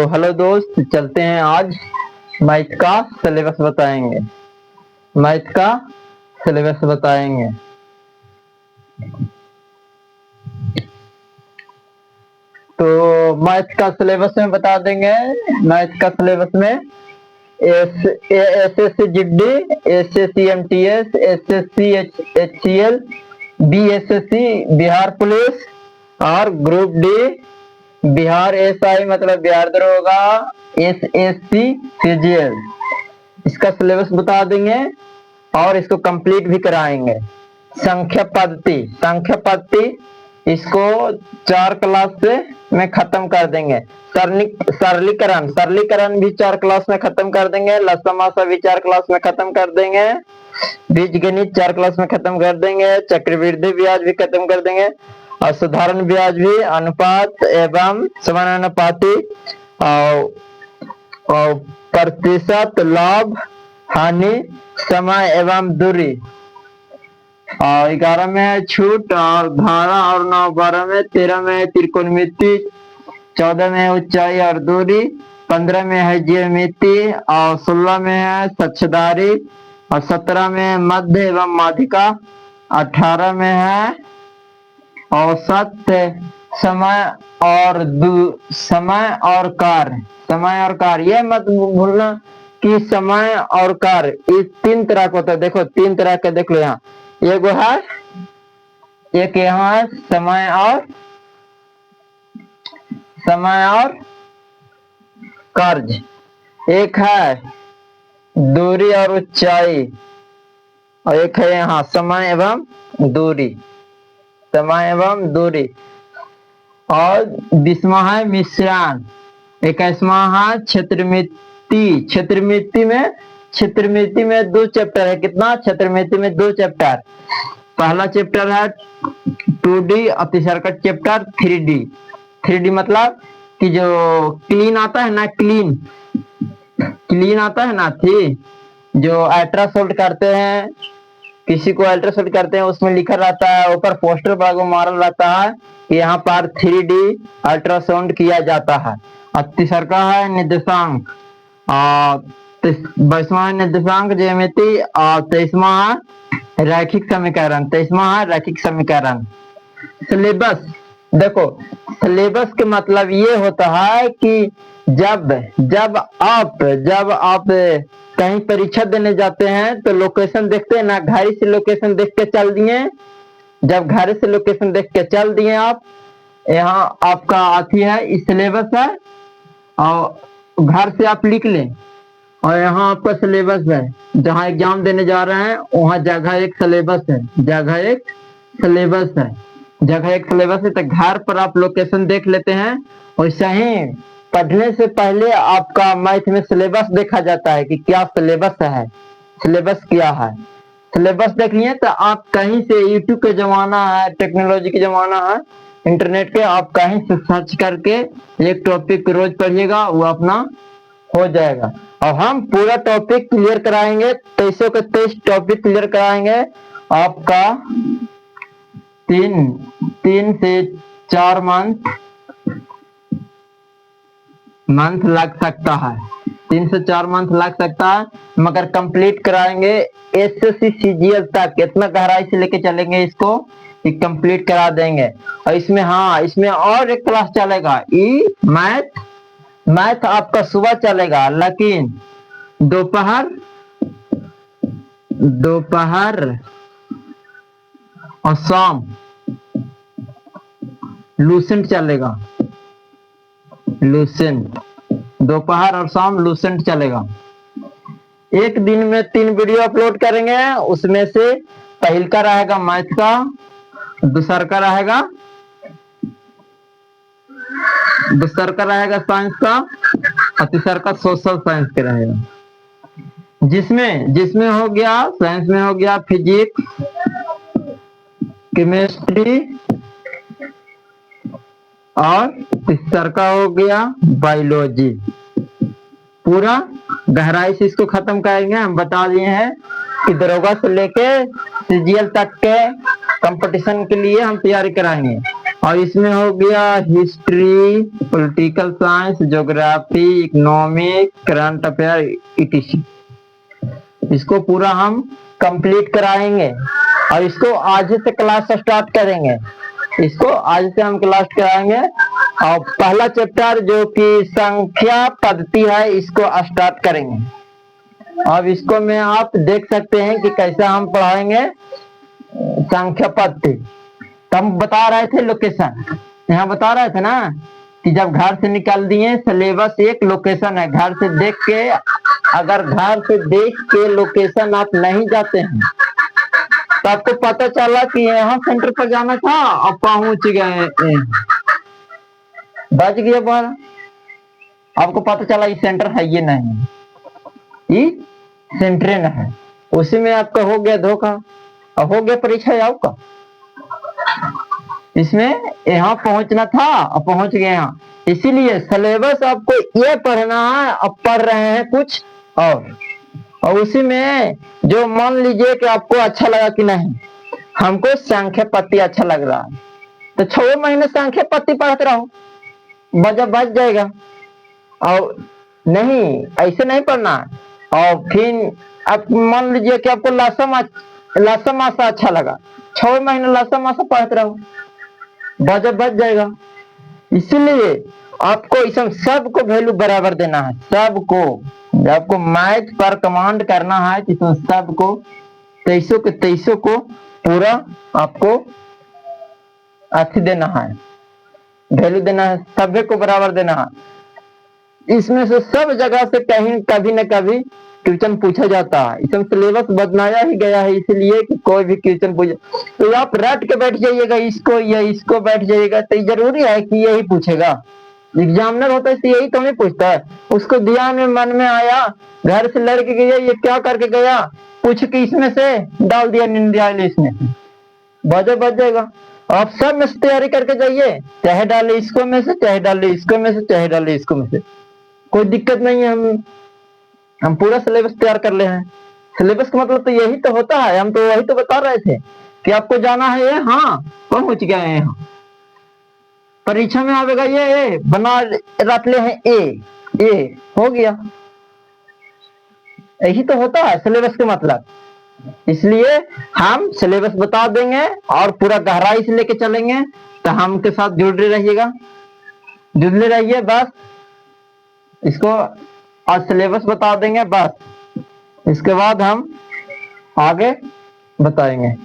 Hello दोस्त, चलते हैं आज मैथ का सिलेबस बताएंगे। मैथ का सिलेबस बताएंगे। तो मैथ का सिलेबस में बता देंगे। मैथ का सिलेबस में SSC GD, SSC MTS, SSC HCL, BSSC Bihar police और ग्रुप डी बिहार एसआई मतलब बिहार दरोगा, एसएससी सीजीएल, इसका सिलेबस बता देंगे और इसको कंप्लीट भी कराएंगे। संख्या पद्धति इसको 4 क्लास से में खत्म कर देंगे। सरलीकरण भी 4 क्लास में खत्म कर देंगे। लसामासा भी 4 क्लास में खत्म कर देंगे। बीजगणित 4 क्लास में खत्म कर देंगे। चक्रवृद्धि ब्याज भी खत्म कर देंगे और साधारण ब्याज भी, अनुपात एवं समानुपाती और प्रतिशत, लाभ हानि, समय एवं दूरी। और 11 में है छूट और धारा और 9 12 में, 13 में है त्रिकोणमिति, 14 में है ऊंचाई और दूरी, 15 में है ज्यामिति और 16 में है साझेदारी और 17 में है मध्य एवं माध्यिका, 18 में है औसत, समय और कार्य। ये मत भूलना कि समय और कार्य इस 3 तरह का होता है। देखो 3 तरह के देख लो यहाँ। एक है, एक यहाँ है समय और कार्य। एक है दूरी और ऊंचाई और एक है यहाँ समय एवं दूरी। और 20वां है मिश्रण। 21वां है क्षेत्रमिति में 2 चैप्टर है। कितना? क्षेत्रमिति में 2 चैप्टर। पहला चैप्टर है 2D और तीसरा का चैप्टर 3D। 3D मतलब कि जो क्लीन आता है ना, क्लीन आता है ना, थी जो अल्ट्रासाउंड करते हैं, किसी को अल्ट्रासाउंड करते हैं, उसमें लिखा रहता है ऊपर पोस्टर पर मारा रहता है कि यहाँ पर 3D अल्ट्रासाउंड किया जाता है। और तीसरा का है निर्देशांक, 22वां निर्देशांक ज्यामिति और 23वां है रैखिक समीकरण। सिलेबस देखो, सिलेबस के मतलब ये होता है कि जब आप कहीं परीक्षा देने जाते हैं तो लोकेशन देखते हैं ना, घर से लोकेशन देख के चल दिए। जब घर से लोकेशन देख के चल दिए आप, यहाँ आपका आती है सिलेबस है और घर से आप लिख लें। और यहाँ आपका सिलेबस है, जहाँ एग्जाम देने जा रहे हैं वहाँ जगह एक सिलेबस है। तो घर पर आप लोकेशन देख लेते हैं। वैसे ही पढ़ने से पहले आपका मैथ में सिलेबस देखा जाता है कि क्या सिलेबस क्या है। सिलेबस देख लिए तो आप कहीं से, यूट्यूब का जमाना है, टेक्नोलॉजी का जमाना है, इंटरनेट पे आप कहीं से सर्च करके एक टॉपिक रोज पढ़िएगा, वो अपना हो जाएगा। और हम पूरा टॉपिक क्लियर कराएंगे, 23 के 23 टॉपिक क्लियर कराएंगे। आपका 3 से 4 मंथ लग सकता है। 3 से 4 मंथ लग सकता है, मगर कंप्लीट कराएंगे एसएससी सीजीएल तक। इतना गहराई से लेके चलेंगे इसको कि कंप्लीट करा देंगे। और इसमें और एक क्लास चलेगा, मैथ आपका सुबह चलेगा, लेकिन दोपहर और शाम लूसेंट चलेगा। दोपहर और शाम लूसेंट चलेगा। एक दिन में 3 वीडियो अपलोड करेंगे। उसमें से पहल का रहेगा मैथ का, दूसरा का रहेगा साइंस का और तीसरा का सोशल साइंस का रहेगा। जिसमें हो गया, साइंस में हो गया फिजिक्स, केमिस्ट्री और तीसरा का हो गया बायोलॉजी। पूरा गहराई से इसको खत्म करेंगे। हम बता दिए हैं कि दरोगा से लेके सीजीएल तक के कंपटीशन के लिए हम तैयारी कराएंगे। और इसमें हो गया history, political science, geography, economic, current affair, etc. इसको पूरा हम कंप्लीट कराएंगे और इसको आज से क्लास स्टार्ट करेंगे। इसको आज से हम क्लास कराएंगे और पहला चैप्टर जो कि संख्या पद्धति है इसको स्टार्ट करेंगे। अब इसको में आप देख सकते हैं कि कैसा हम पढ़ाएंगे संख्या पद्धति। तो हम बता रहे थे लोकेशन, यहाँ बता रहे थे ना कि जब घर से निकाल दिए, सिलेबस एक लोकेशन है। घर से देख के, अगर घर से देख के लोकेशन आप नहीं जाते हैं तो आपको पता चला कि यहाँ सेंटर पर जाना था और पहुंच गए, बच गया बार, आपको पता चला ये सेंटर है, ये नहीं, ये सेंटर न है। उसी में आपका हो गया धोखा और हो गया परीक्षा आपका। इसमें यहाँ पहुंचना था और पहुंच गए यहाँ। इसीलिए सिलेबस आपको ये पढ़ना है, अब पढ़ रहे हैं कुछ और उसी में जो मान लीजिए कि आपको अच्छा लगा कि नहीं, हमको संख्या पद्धति अच्छा लग रहा है तो 6 महीने संख्या पद्धति पढ़ते रहो, बच जाएगा। और नहीं, ऐसे नहीं पढ़ना। और फिर आप मान लीजिए कि आपको लासा मासा अच्छा लगा, 6 महीने लासा मासा पढ़ते रहो, बच जाएगा। इसीलिए आपको इसमें सबको वैल्यू बराबर देना है, सबको। जब आपको मैथ पर कमांड करना है तो इसमें सबको 23 के 23 को पूरा आपको अथी देना है, वैल्यू देना है, सभी को बराबर देना है। इसमें से सब जगह से कहीं कभी न कभी क्वेश्चन पूछा जाता है। इसमें सिलेबस बनाया ही गया है इसलिए कि कोई भी क्वेश्चन पूछे तो आप रट के बैठ जाइएगा इसको या इसको बैठ जाइएगा, तो जरूरी है कि यही पूछेगा। एग्जामिनर होता है तो यही तो नहीं पूछता है। उसको ध्यान में मन में आया, घर से लड़के गया, ये क्या करके गया, पूछ के इसमें से डाल दिया निंदा इसमें, बच जाएगा। आप सब में से तैयारी करके जाइए, चाहे डाले इसको में से, चाहे डाले इसको में से, चाहे डाले इसको में से, कोई दिक्कत नहीं है। हम पूरा सिलेबस तैयार कर ले हैं। सिलेबस का मतलब तो यही तो होता है, हम तो वही तो बता रहे थे कि आपको जाना है ये, हाँ पहुंच गए हैं यहाँ। परीक्षा में आवेगा ये बना रख ले हैं ए हो गया, यही तो होता है सिलेबस का मतलब। इसलिए हम सिलेबस बता देंगे और पूरा गहराई से लेके चलेंगे। तो हमके साथ जुड़े रहिए बस। इसको आज सिलेबस बता देंगे बस, इसके बाद हम आगे बताएंगे।